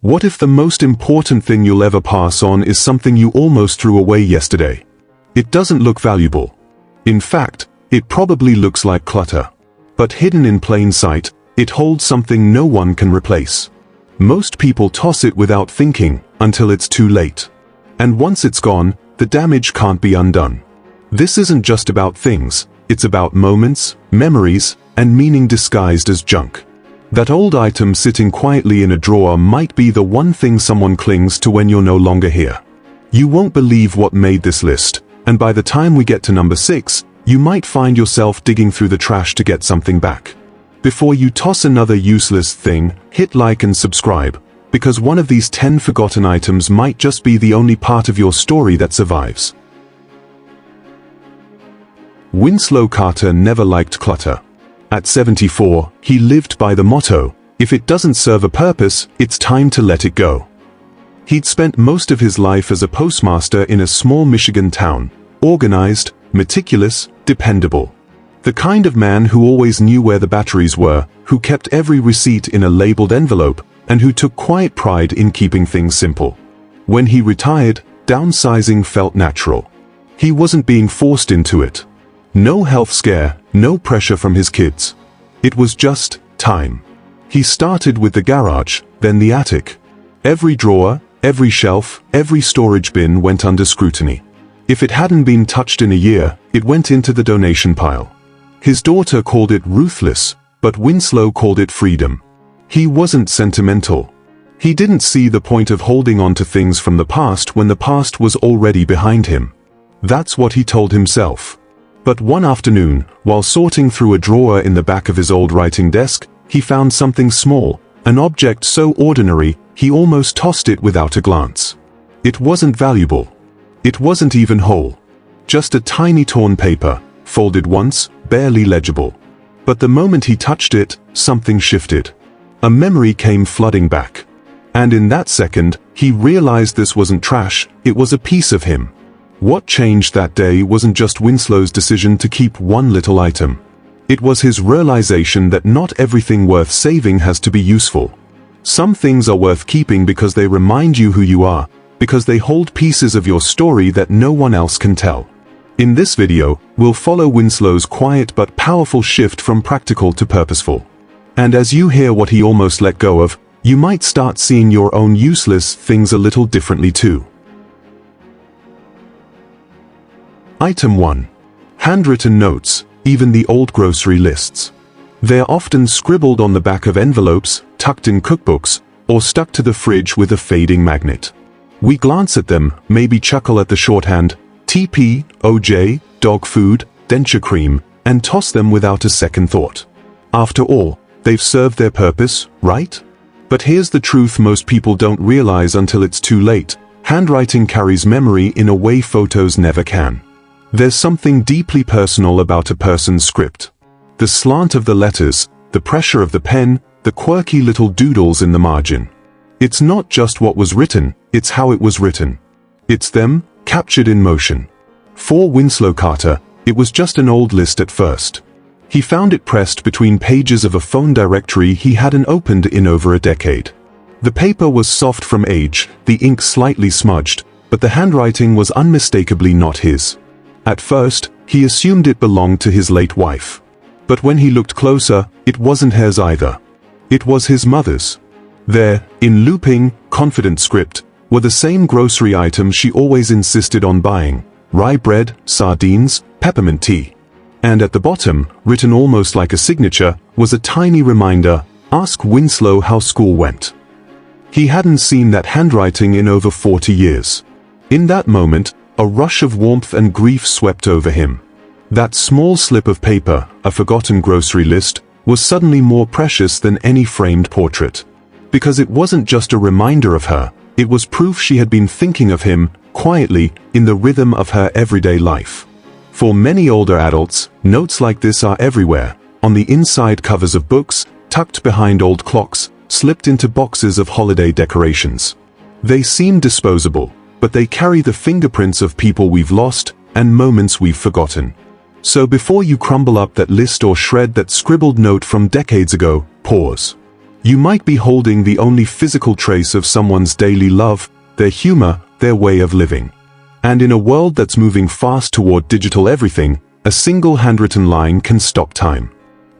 What if the most important thing you'll ever pass on is something you almost threw away yesterday? It doesn't look valuable. In fact, it probably looks like clutter. But hidden in plain sight, it holds something no one can replace. Most people toss it without thinking, until it's too late. And once it's gone, the damage can't be undone. This isn't just about things, it's about moments, memories, and meaning disguised as junk. That old item sitting quietly in a drawer might be the one thing someone clings to when you're no longer here. You won't believe what made this list, and by the time we get to number 6, you might find yourself digging through the trash to get something back. Before you toss another useless thing, hit like and subscribe, because one of these 10 forgotten items might just be the only part of your story that survives. Winslow Carter never liked clutter. At 74, he lived by the motto, if it doesn't serve a purpose, it's time to let it go. He'd spent most of his life as a postmaster in a small Michigan town, organized, meticulous, dependable. The kind of man who always knew where the batteries were, who kept every receipt in a labeled envelope, and who took quiet pride in keeping things simple. When he retired, downsizing felt natural. He wasn't being forced into it. No health scare, no pressure from his kids. It was just time. He started with the garage, then the attic. Every drawer, every shelf, every storage bin went under scrutiny. If it hadn't been touched in a year, it went into the donation pile. His daughter called it ruthless, but Winslow called it freedom. He wasn't sentimental. He didn't see the point of holding on to things from the past when the past was already behind him. That's what he told himself. But one afternoon, while sorting through a drawer in the back of his old writing desk, he found something small, an object so ordinary, he almost tossed it without a glance. It wasn't valuable. It wasn't even whole. Just a tiny torn paper, folded once, barely legible. But the moment he touched it, something shifted. A memory came flooding back. And in that second, he realized this wasn't trash, it was a piece of him. What changed that day wasn't just Winslow's decision to keep one little item. It was his realization that not everything worth saving has to be useful. Some things are worth keeping because they remind you who you are, because they hold pieces of your story that no one else can tell. In this video, we'll follow Winslow's quiet but powerful shift from practical to purposeful. And as you hear what he almost let go of, you might start seeing your own useless things a little differently too. Item 1. Handwritten notes, even the old grocery lists. They're often scribbled on the back of envelopes, tucked in cookbooks, or stuck to the fridge with a fading magnet. We glance at them, maybe chuckle at the shorthand, TP, OJ, dog food, denture cream, and toss them without a second thought. After all, they've served their purpose, right? But here's the truth most people don't realize until it's too late. Handwriting carries memory in a way photos never can. There's something deeply personal about a person's script. The slant of the letters, the pressure of the pen, the quirky little doodles in the margin. It's not just what was written, it's how it was written. It's them, captured in motion. For Winslow Carter, it was just an old list at first. He found it pressed between pages of a phone directory he hadn't opened in over a decade. The paper was soft from age, the ink slightly smudged, but the handwriting was unmistakably not his. At first, he assumed it belonged to his late wife. But when he looked closer, it wasn't hers either. It was his mother's. There, in looping, confident script, were the same grocery items she always insisted on buying: rye bread, sardines, peppermint tea. And at the bottom, written almost like a signature, was a tiny reminder: ask Winslow how school went. He hadn't seen that handwriting in over 40 years. In that moment, a rush of warmth and grief swept over him. That small slip of paper, a forgotten grocery list, was suddenly more precious than any framed portrait. Because it wasn't just a reminder of her, it was proof she had been thinking of him, quietly, in the rhythm of her everyday life. For many older adults, notes like this are everywhere, on the inside covers of books, tucked behind old clocks, slipped into boxes of holiday decorations. They seem disposable, but they carry the fingerprints of people we've lost, and moments we've forgotten. So before you crumble up that list or shred that scribbled note from decades ago, pause. You might be holding the only physical trace of someone's daily love, their humor, their way of living. And in a world that's moving fast toward digital everything, a single handwritten line can stop time.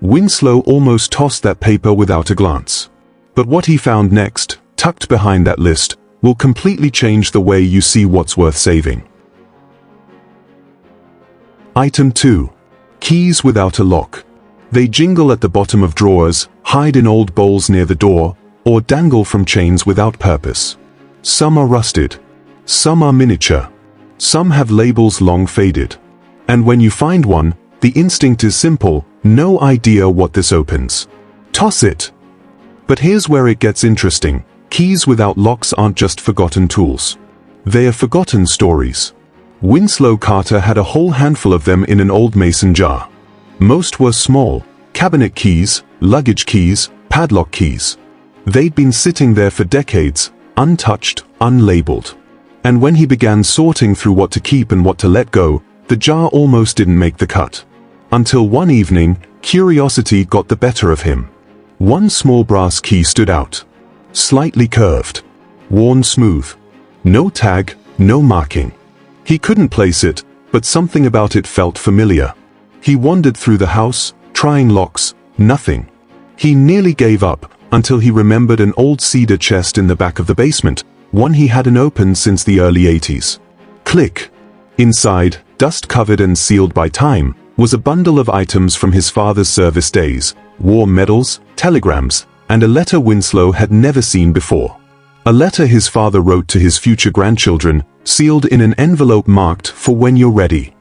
Winslow almost tossed that paper without a glance. But what he found next, tucked behind that list, will completely change the way you see what's worth saving. Item 2. Keys without a lock. They jingle at the bottom of drawers, hide in old bowls near the door, or dangle from chains without purpose. Some are rusted. Some are miniature. Some have labels long faded. And when you find one, the instinct is simple: no idea what this opens. Toss it. But here's where it gets interesting. Keys without locks aren't just forgotten tools. They are forgotten stories. Winslow Carter had a whole handful of them in an old mason jar. Most were small: cabinet keys, luggage keys, padlock keys. They'd been sitting there for decades, untouched, unlabeled. And when he began sorting through what to keep and what to let go, the jar almost didn't make the cut. Until one evening, curiosity got the better of him. One small brass key stood out. Slightly curved. Worn smooth. No tag, no marking. He couldn't place it, but something about it felt familiar. He wandered through the house, trying locks, nothing. He nearly gave up, until he remembered an old cedar chest in the back of the basement, one he hadn't opened since the early 80s. Click. Inside, dust-covered and sealed by time, was a bundle of items from his father's service days: war medals, telegrams, and a letter Winslow had never seen before. A letter his father wrote to his future grandchildren, sealed in an envelope marked "For when you're ready."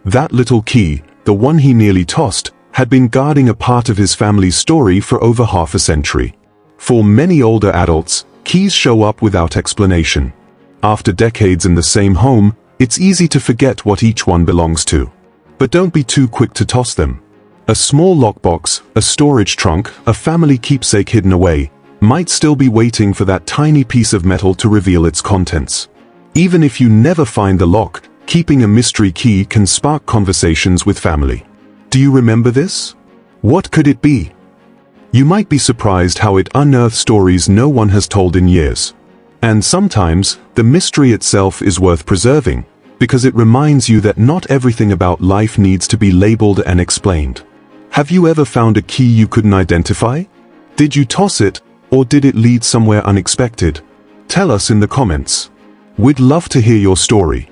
That little key, the one he nearly tossed, had been guarding a part of his family's story for over half a century. For many older adults, keys show up without explanation. After decades in the same home, it's easy to forget what each one belongs to. But don't be too quick to toss them. A small lockbox, a storage trunk, a family keepsake hidden away, might still be waiting for that tiny piece of metal to reveal its contents. Even if you never find the lock, keeping a mystery key can spark conversations with family. Do you remember this? What could it be? You might be surprised how it unearths stories no one has told in years. And sometimes, the mystery itself is worth preserving, because it reminds you that not everything about life needs to be labeled and explained. Have you ever found a key you couldn't identify? Did you toss it, or did it lead somewhere unexpected? Tell us in the comments. We'd love to hear your story.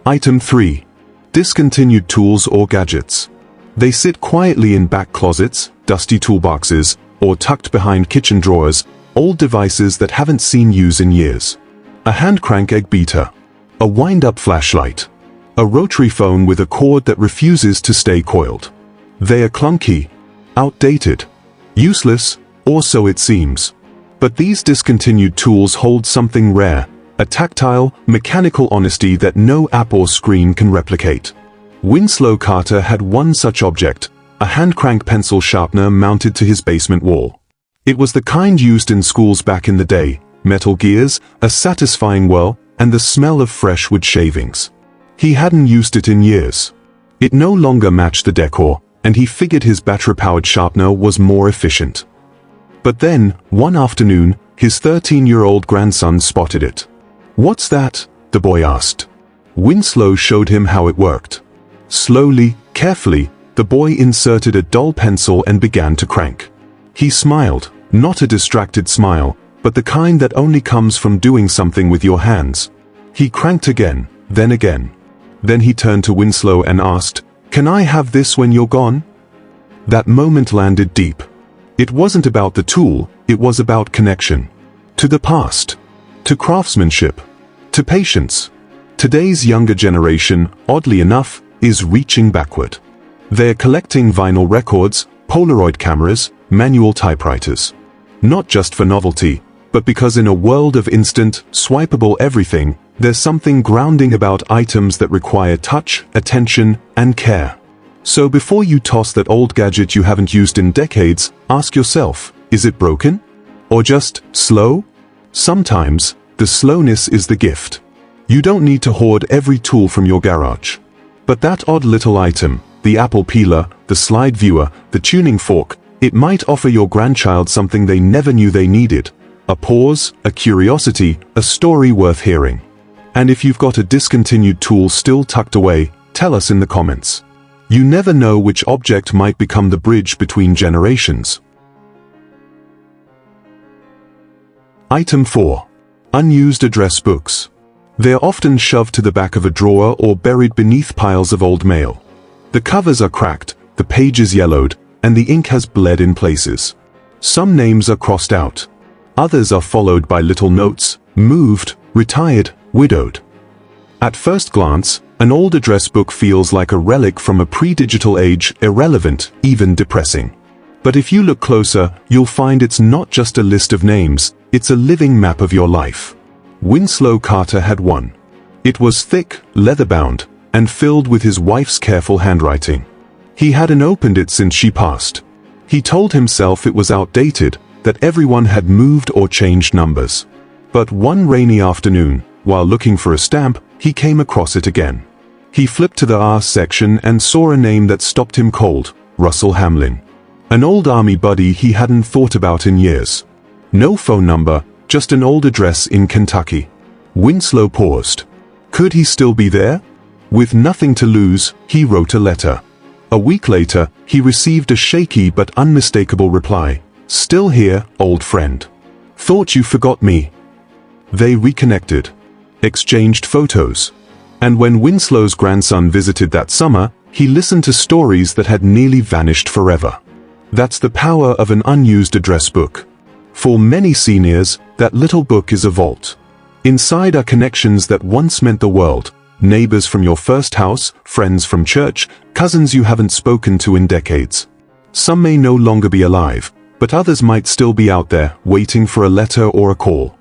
Item 3. Discontinued tools or gadgets. They sit quietly in back closets, dusty toolboxes, or tucked behind kitchen drawers, old devices that haven't seen use in years. A hand crank egg beater. A wind-up flashlight. A rotary phone with a cord that refuses to stay coiled. They are clunky, outdated, useless, or so it seems. But these discontinued tools hold something rare: a tactile, mechanical honesty that no app or screen can replicate. Winslow Carter had one such object, a hand crank pencil sharpener mounted to his basement wall. It was the kind used in schools back in the day: metal gears, a satisfying whir, and the smell of fresh wood shavings. He hadn't used it in years. It no longer matched the decor, and he figured his battery-powered sharpener was more efficient. But then, one afternoon, his 13-year-old grandson spotted it. "What's that?" the boy asked. Winslow showed him how it worked. Slowly, carefully, the boy inserted a dull pencil and began to crank. He smiled, not a distracted smile, but the kind that only comes from doing something with your hands. He cranked again, then again. Then he turned to Winslow and asked, "Can I have this when you're gone?" That moment landed deep. It wasn't about the tool, it was about connection. To the past. To craftsmanship. To patience. Today's younger generation, oddly enough, is reaching backward. They're collecting vinyl records, Polaroid cameras, manual typewriters. Not just for novelty, but because in a world of instant, swipeable everything, there's something grounding about items that require touch, attention, and care. So before you toss that old gadget you haven't used in decades, ask yourself, is it broken? Or just slow? Sometimes, the slowness is the gift. You don't need to hoard every tool from your garage. But that odd little item, the apple peeler, the slide viewer, the tuning fork, It might offer your grandchild something they never knew they needed: a pause, a curiosity, a story worth hearing. And if you've got a discontinued tool still tucked away, tell us in the comments. You never know which object might become the bridge between generations. Item 4. Unused address books. They're often shoved to the back of a drawer or buried beneath piles of old mail. The covers are cracked, the pages yellowed, and the ink has bled in places. Some names are crossed out. Others are followed by little notes: moved, retired, widowed. At first glance, an old address book feels like a relic from a pre-digital age, irrelevant, even depressing. But if you look closer, you'll find it's not just a list of names, it's a living map of your life. Winslow Carter had one. It was thick, leather-bound, and filled with his wife's careful handwriting. He hadn't opened it since she passed. He told himself it was outdated, that everyone had moved or changed numbers. But one rainy afternoon, while looking for a stamp, he came across it again. He flipped to the R section and saw a name that stopped him cold: Russell Hamlin. An old army buddy he hadn't thought about in years. No phone number, just an old address in Kentucky. Winslow paused. Could he still be there? With nothing to lose, he wrote a letter. A week later, he received a shaky but unmistakable reply: "Still here, old friend. Thought you forgot me." They reconnected, exchanged photos. And when Winslow's grandson visited that summer, he listened to stories that had nearly vanished forever. That's the power of an unused address book. For many seniors, that little book is a vault. Inside are connections that once meant the world: neighbors from your first house, friends from church, cousins you haven't spoken to in decades. Some may no longer be alive, but others might still be out there, waiting for a letter or a call.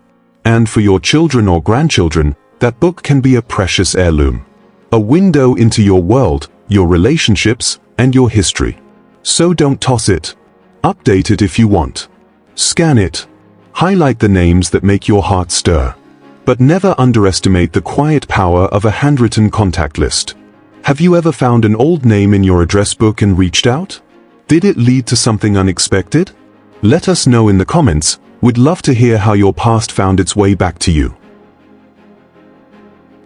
And for your children or grandchildren, that book can be a precious heirloom. A window into your world, your relationships, and your history. So don't toss it. Update it if you want. Scan it. Highlight the names that make your heart stir. But never underestimate the quiet power of a handwritten contact list. Have you ever found an old name in your address book and reached out? Did it lead to something unexpected? Let us know in the comments. We'd love to hear how your past found its way back to you.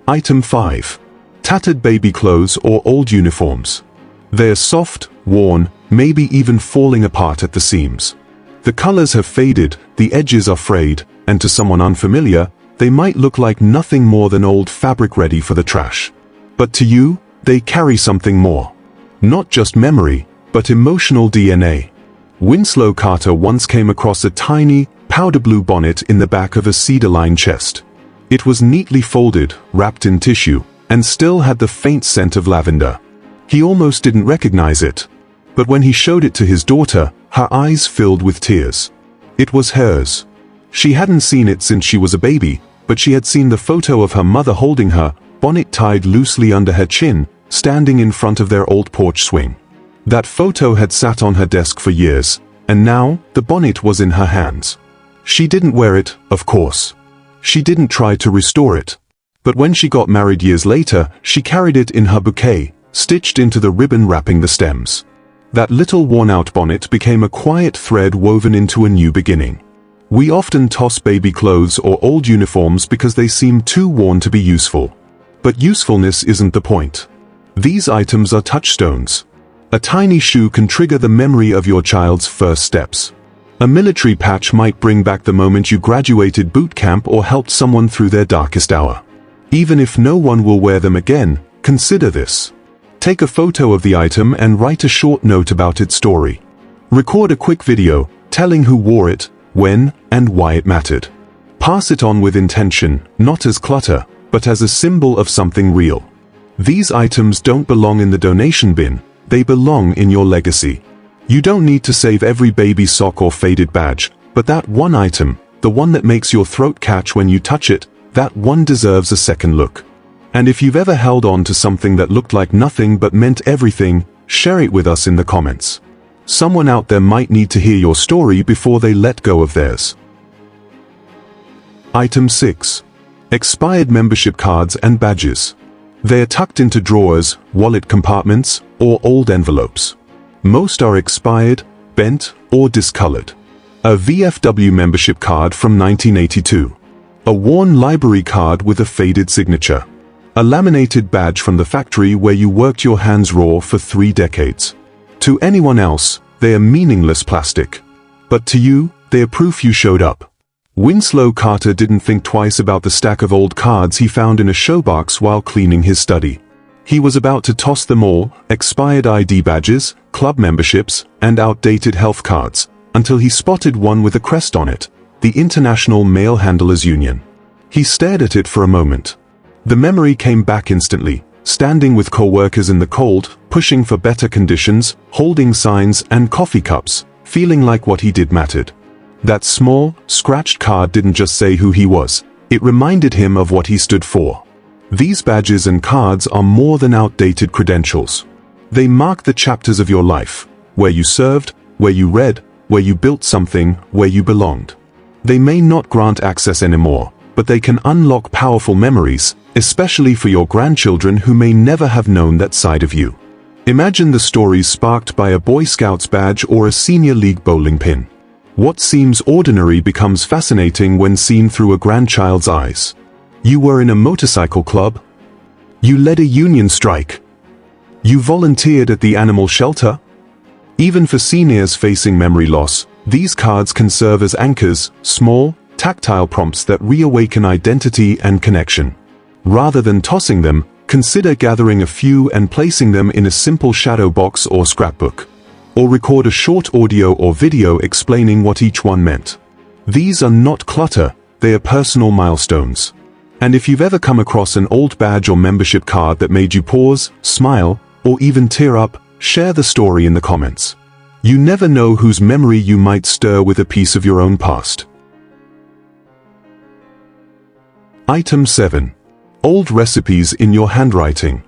Item 5. Tattered baby clothes or old uniforms. They're soft, worn, maybe even falling apart at the seams. The colors have faded, the edges are frayed, and to someone unfamiliar, they might look like nothing more than old fabric ready for the trash. But to you, they carry something more. Not just memory, but emotional DNA. Winslow Carter once came across a tiny, powder blue bonnet in the back of a cedar-lined chest. It was neatly folded, wrapped in tissue, and still had the faint scent of lavender. He almost didn't recognize it. But when he showed it to his daughter, her eyes filled with tears. It was hers. She hadn't seen it since she was a baby, but she had seen the photo of her mother holding her, bonnet tied loosely under her chin, standing in front of their old porch swing. That photo had sat on her desk for years, and now the bonnet was in her hands. She didn't wear it, of course. She didn't try to restore it. But when she got married years later, she carried it in her bouquet, stitched into the ribbon wrapping the stems. That little worn-out bonnet became a quiet thread woven into a new beginning. We often toss baby clothes or old uniforms because they seem too worn to be useful. But usefulness isn't the point. These items are touchstones. A tiny shoe can trigger the memory of your child's first steps. A military patch might bring back the moment you graduated boot camp or helped someone through their darkest hour. Even if no one will wear them again, consider this. Take a photo of the item and write a short note about its story. Record a quick video, telling who wore it, when, and why it mattered. Pass it on with intention, not as clutter, but as a symbol of something real. These items don't belong in the donation bin, they belong in your legacy. You don't need to save every baby sock or faded badge, but that one item, the one that makes your throat catch when you touch it, that one deserves a second look. And if you've ever held on to something that looked like nothing but meant everything, share it with us in the comments. Someone out there might need to hear your story before they let go of theirs. Item 6. Expired membership cards and badges. They are tucked into drawers, wallet compartments, or old envelopes. Most are expired, bent, or discolored. A VFW membership card from 1982. A worn library card with a faded signature. A laminated badge from the factory where you worked your hands raw for 3 decades. To anyone else, they are meaningless plastic. But to you, they are proof you showed up. Winslow Carter didn't think twice about the stack of old cards he found in a showbox while cleaning his study. He was about to toss them all, expired ID badges, club memberships, and outdated health cards, until he spotted one with a crest on it, the International Mail Handlers Union. He stared at it for a moment. The memory came back instantly, standing with co-workers in the cold, pushing for better conditions, holding signs and coffee cups, feeling like what he did mattered. That small, scratched card didn't just say who he was, it reminded him of what he stood for. These badges and cards are more than outdated credentials. They mark the chapters of your life, where you served, where you read, where you built something, where you belonged. They may not grant access anymore, but they can unlock powerful memories, especially for your grandchildren who may never have known that side of you. Imagine the stories sparked by a Boy Scouts badge or a Senior League bowling pin. What seems ordinary becomes fascinating when seen through a grandchild's eyes. You were in a motorcycle club. You led a union strike. You volunteered at the animal shelter. Even for seniors facing memory loss, these cards can serve as anchors, small, tactile prompts that reawaken identity and connection. Rather than tossing them, consider gathering a few and placing them in a simple shadow box or scrapbook. Or record a short audio or video explaining what each one meant. These are not clutter, they are personal milestones. And if you've ever come across an old badge or membership card that made you pause, smile, or even tear up, share the story in the comments. You never know whose memory you might stir with a piece of your own past. Item 7. Old recipes in your handwriting.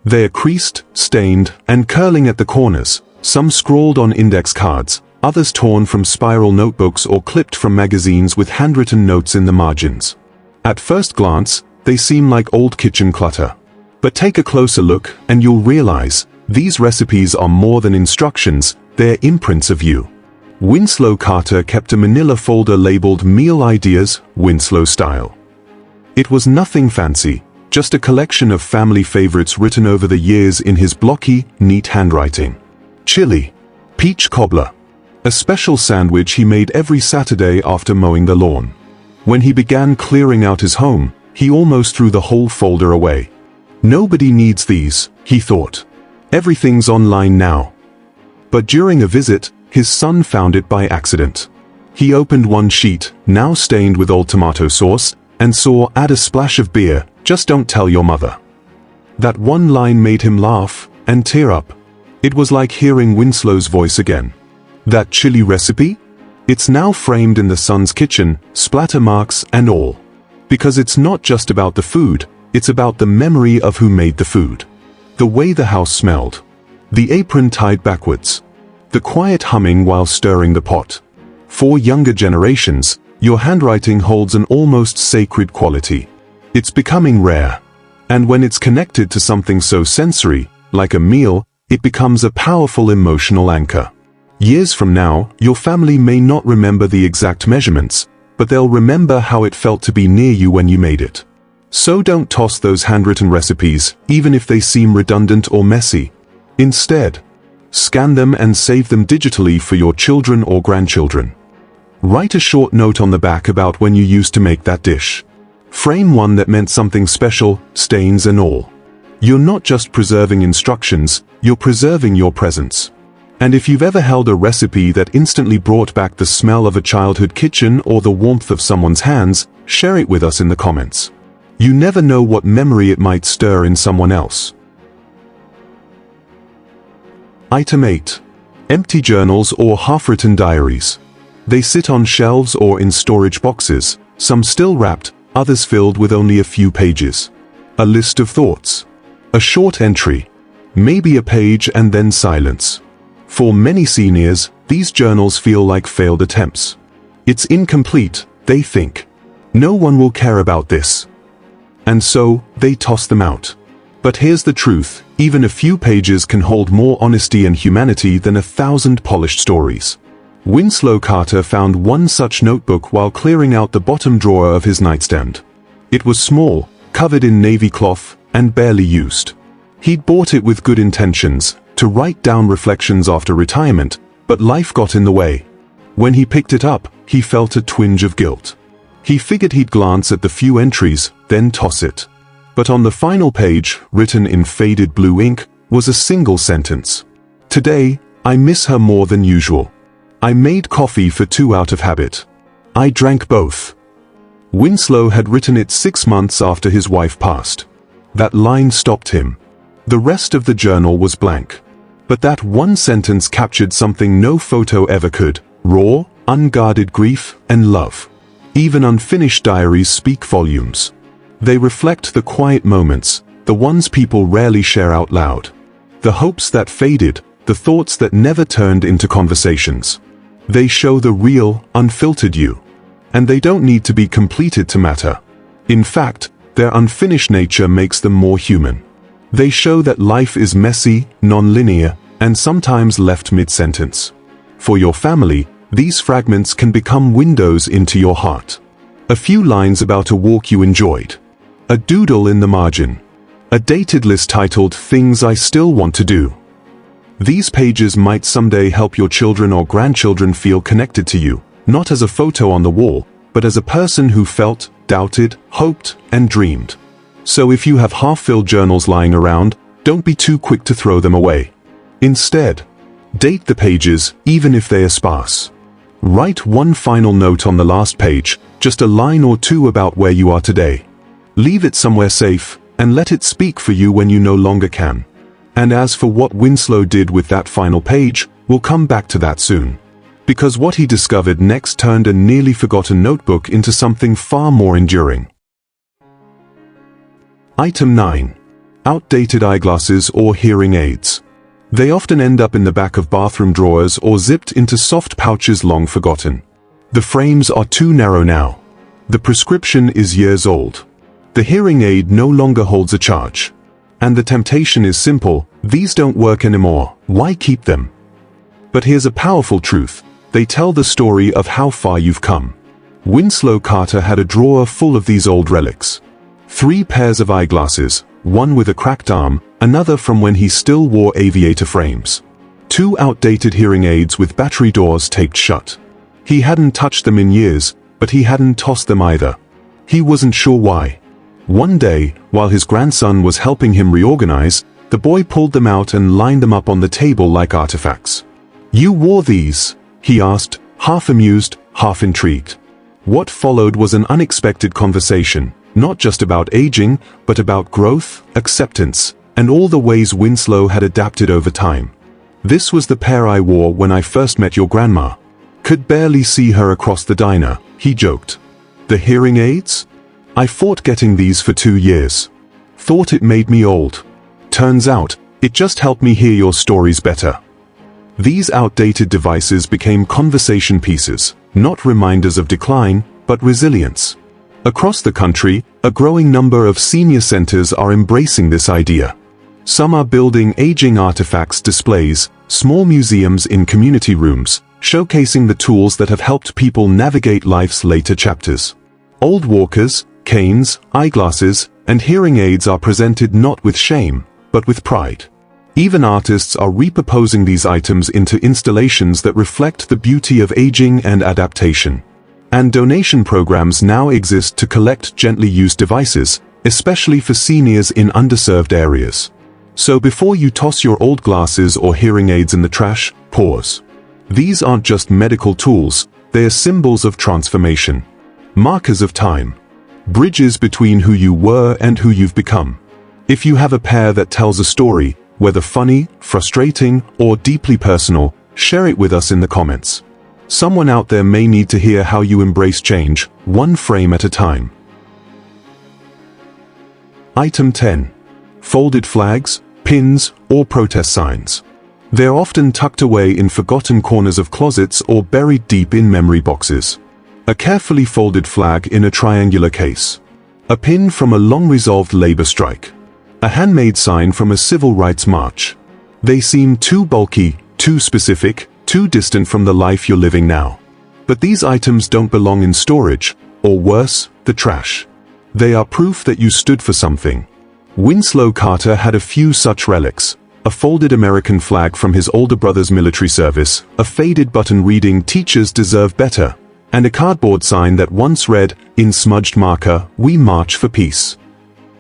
They are creased, stained, and curling at the corners. Some scrawled on index cards, others torn from spiral notebooks or clipped from magazines with handwritten notes in the margins. At first glance, they seem like old kitchen clutter. But take a closer look and you'll realize, these recipes are more than instructions, they're imprints of you. Winslow Carter kept a manila folder labeled Meal Ideas, Winslow Style. It was nothing fancy, just a collection of family favorites written over the years in his blocky, neat handwriting. Chili. Peach cobbler. A special sandwich he made every Saturday after mowing the lawn. When he began clearing out his home, he almost threw the whole folder away. Nobody needs these, he thought. Everything's online now. But during a visit, his son found it by accident. He opened one sheet, now stained with old tomato sauce, and saw "Add a splash of beer, just don't tell your mother." That one line made him laugh and tear up. It was like hearing Winslow's voice again. That chili recipe? It's now framed in the son's kitchen, splatter marks and all. Because it's not just about the food, it's about the memory of who made the food. The way the house smelled. The apron tied backwards. The quiet humming while stirring the pot. For younger generations, your handwriting holds an almost sacred quality. It's becoming rare. And when it's connected to something so sensory, like a meal, it becomes a powerful emotional anchor. Years from now, your family may not remember the exact measurements, but they'll remember how it felt to be near you when you made it. So don't toss those handwritten recipes, even if they seem redundant or messy. Instead, scan them and save them digitally for your children or grandchildren. Write a short note on the back about when you used to make that dish. Frame one that meant something special, stains and all. You're not just preserving instructions, you're preserving your presence. And if you've ever held a recipe that instantly brought back the smell of a childhood kitchen or the warmth of someone's hands, share it with us in the comments. You never know what memory it might stir in someone else. Item 8. Empty journals or half-written diaries. They sit on shelves or in storage boxes, some still wrapped, others filled with only a few pages. A list of thoughts. A short entry. Maybe a page and then silence. For many seniors, these journals feel like failed attempts. It's incomplete, they think. No one will care about this. And so, they toss them out. But here's the truth, even a few pages can hold more honesty and humanity than 1,000 polished stories. Winslow Carter found one such notebook while clearing out the bottom drawer of his nightstand. It was small, covered in navy cloth, and barely used. He'd bought it with good intentions, to write down reflections after retirement, but life got in the way. When he picked it up, he felt a twinge of guilt. He figured he'd glance at the few entries, then toss it. But on the final page, written in faded blue ink, was a single sentence. "Today, I miss her more than usual. I made coffee for 2 out of habit. I drank both." Winslow had written it 6 months after his wife passed. That line stopped him. The rest of the journal was blank. But that one sentence captured something no photo ever could: raw, unguarded grief and love. Even unfinished diaries speak volumes. They reflect the quiet moments, the ones people rarely share out loud. The hopes that faded, the thoughts that never turned into conversations. They show the real, unfiltered you. And they don't need to be completed to matter. In fact, their unfinished nature makes them more human. They show that life is messy, non-linear, and sometimes left mid-sentence. For your family, these fragments can become windows into your heart. A few lines about a walk you enjoyed. A doodle in the margin. A dated list titled "Things I Still Want to Do." These pages might someday help your children or grandchildren feel connected to you, not as a photo on the wall, but as a person who felt, doubted, hoped, and dreamed. So if you have half-filled journals lying around, don't be too quick to throw them away. Instead, date the pages, even if they are sparse. Write one final note on the last page, just a line or two about where you are today. Leave it somewhere safe, and let it speak for you when you no longer can. And as for what Winslow did with that final page, we'll come back to that soon. Because what he discovered next turned a nearly forgotten notebook into something far more enduring. Item 9. Outdated eyeglasses or hearing aids. They often end up in the back of bathroom drawers or zipped into soft pouches long forgotten. The frames are too narrow now. The prescription is years old. The hearing aid no longer holds a charge. And the temptation is simple: these don't work anymore, why keep them? But here's a powerful truth: they tell the story of how far you've come. Winslow Carter had a drawer full of these old relics. 3 pairs of eyeglasses, one with a cracked arm, another from when he still wore aviator frames. 2 outdated hearing aids with battery doors taped shut. He hadn't touched them in years, but he hadn't tossed them either. He wasn't sure why. One day, while his grandson was helping him reorganize, the boy pulled them out and lined them up on the table like artifacts. "You wore these?" he asked, half amused, half intrigued. What followed was an unexpected conversation, not just about aging, but about growth, acceptance, and all the ways Winslow had adapted over time. "This was the pair I wore when I first met your grandma. Could barely see her across the diner," he joked. "The hearing aids? I fought getting these for 2 years. Thought it made me old. Turns out, it just helped me hear your stories better." These outdated devices became conversation pieces, not reminders of decline, but resilience. Across the country, a growing number of senior centers are embracing this idea. Some are building aging artifacts displays, small museums in community rooms, showcasing the tools that have helped people navigate life's later chapters. Old walkers, canes, eyeglasses, and hearing aids are presented not with shame, but with pride. Even artists are repurposing these items into installations that reflect the beauty of aging and adaptation. And donation programs now exist to collect gently used devices, especially for seniors in underserved areas. So before you toss your old glasses or hearing aids in the trash, pause. These aren't just medical tools, they are symbols of transformation. Markers of time. Bridges between who you were and who you've become. If you have a pair that tells a story, whether funny, frustrating, or deeply personal, share it with us in the comments. Someone out there may need to hear how you embrace change, one frame at a time. Item 10. Folded flags, pins, or protest signs. They're often tucked away in forgotten corners of closets or buried deep in memory boxes. A carefully folded flag in a triangular case. A pin from a long-resolved labor strike. A handmade sign from a civil rights march. They seem too bulky, too specific, too distant from the life you're living now. But these items don't belong in storage, or worse, the trash. They are proof that you stood for something. Winslow Carter had a few such relics: a folded American flag from his older brother's military service, a faded button reading "Teachers deserve better," and a cardboard sign that once read, in smudged marker, "We march for peace."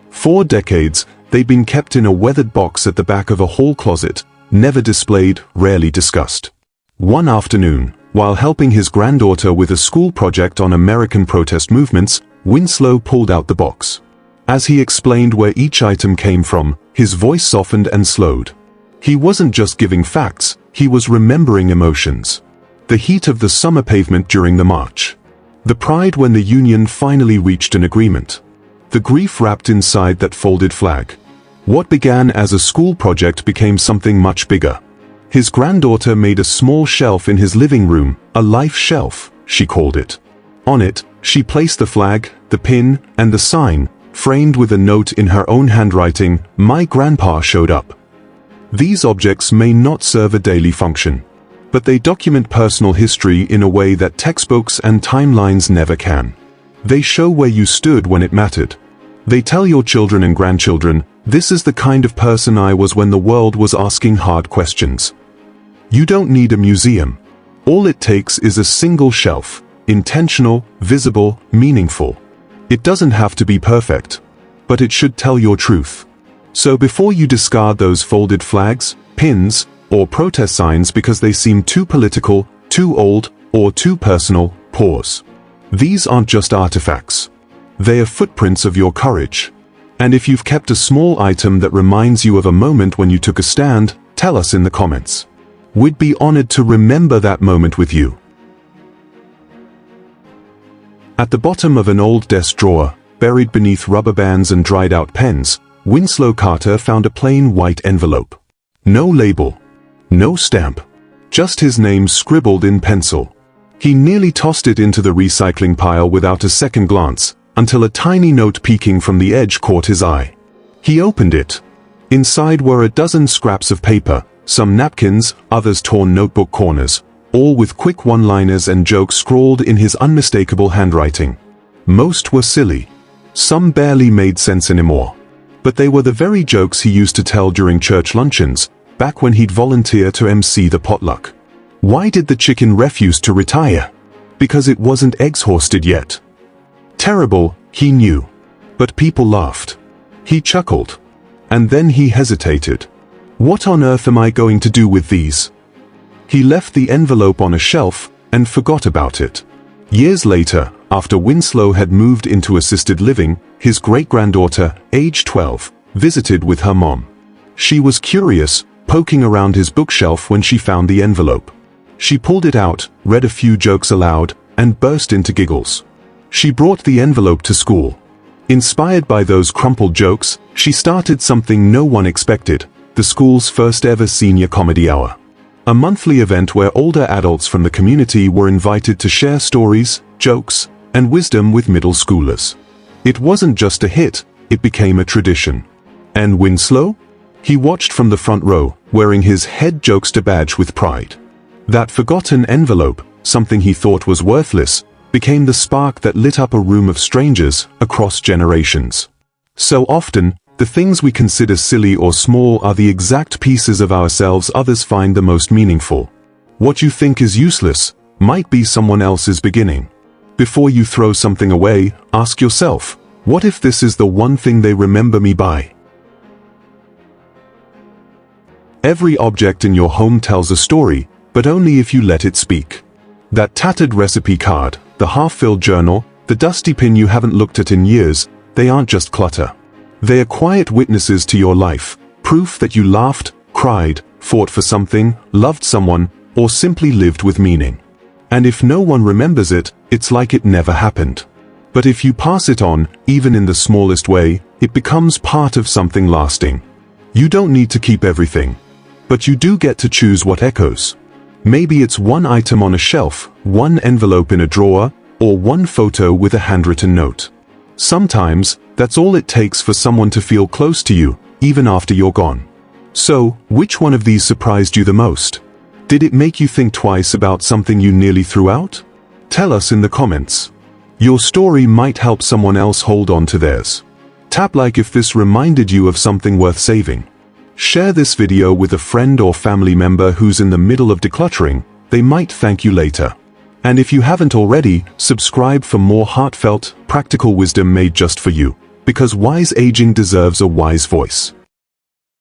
4 decades, they'd been kept in a weathered box at the back of a hall closet, never displayed, rarely discussed. One afternoon, while helping his granddaughter with a school project on American protest movements, Winslow pulled out the box. As he explained where each item came from, his voice softened and slowed. He wasn't just giving facts, he was remembering emotions. The heat of the summer pavement during the march. The pride when the Union finally reached an agreement. The grief wrapped inside that folded flag. What began as a school project became something much bigger. His granddaughter made a small shelf in his living room, a life shelf, she called it. On it, she placed the flag, the pin, and the sign, framed with a note in her own handwriting, "My grandpa showed up." These objects may not serve a daily function, but they document personal history in a way that textbooks and timelines never can. They show where you stood when it mattered. They tell your children and grandchildren, "This is the kind of person I was when the world was asking hard questions." You don't need a museum. All it takes is a single shelf, intentional, visible, meaningful. It doesn't have to be perfect, but it should tell your truth. So before you discard those folded flags, pins, or protest signs because they seem too political, too old, or too personal, pause. These aren't just artifacts. They are footprints of your courage. And if you've kept a small item that reminds you of a moment when you took a stand, tell us in the comments. We'd be honored to remember that moment with you. At the bottom of an old desk drawer, buried beneath rubber bands and dried-out pens, Winslow Carter found a plain white envelope. No label. No stamp. Just his name scribbled in pencil. He nearly tossed it into the recycling pile without a second glance, until a tiny note peeking from the edge caught his eye. He opened it. Inside were a dozen scraps of paper, some napkins, others torn notebook corners, all with quick one-liners and jokes scrawled in his unmistakable handwriting. Most were silly. Some barely made sense anymore. But they were the very jokes he used to tell during church luncheons, back when he'd volunteer to MC the potluck. Why did the chicken refuse to retire? Because it wasn't exhausted yet. Terrible, he knew. But people laughed. He chuckled. And then he hesitated. What on earth am I going to do with these? He left the envelope on a shelf, and forgot about it. Years later, after Winslow had moved into assisted living, his great-granddaughter, age 12, visited with her mom. She was curious, poking around his bookshelf when she found the envelope. She pulled it out, read a few jokes aloud, and burst into giggles. She brought the envelope to school. Inspired by those crumpled jokes, she started something no one expected, the school's first ever senior comedy hour. A monthly event where older adults from the community were invited to share stories, jokes, and wisdom with middle schoolers. It wasn't just a hit, it became a tradition. And Winslow? He watched from the front row, wearing his head jokester badge with pride. That forgotten envelope, something he thought was worthless, became the spark that lit up a room of strangers across generations. So often, the things we consider silly or small are the exact pieces of ourselves others find the most meaningful. What you think is useless might be someone else's beginning. Before you throw something away, ask yourself, what if this is the one thing they remember me by? Every object in your home tells a story, but only if you let it speak. That tattered recipe card, the half-filled journal, the dusty pin you haven't looked at in years, they aren't just clutter. They are quiet witnesses to your life, proof that you laughed, cried, fought for something, loved someone, or simply lived with meaning. And if no one remembers it, it's like it never happened. But if you pass it on, even in the smallest way, it becomes part of something lasting. You don't need to keep everything. But you do get to choose what echoes. Maybe it's one item on a shelf, one envelope in a drawer, or one photo with a handwritten note. Sometimes, that's all it takes for someone to feel close to you, even after you're gone. So, which one of these surprised you the most? Did it make you think twice about something you nearly threw out? Tell us in the comments. Your story might help someone else hold on to theirs. Tap like if this reminded you of something worth saving. Share this video with a friend or family member who's in the middle of decluttering. They might thank you later. And if you haven't already, subscribe for more heartfelt, practical wisdom made just for you. Because wise aging deserves a wise voice.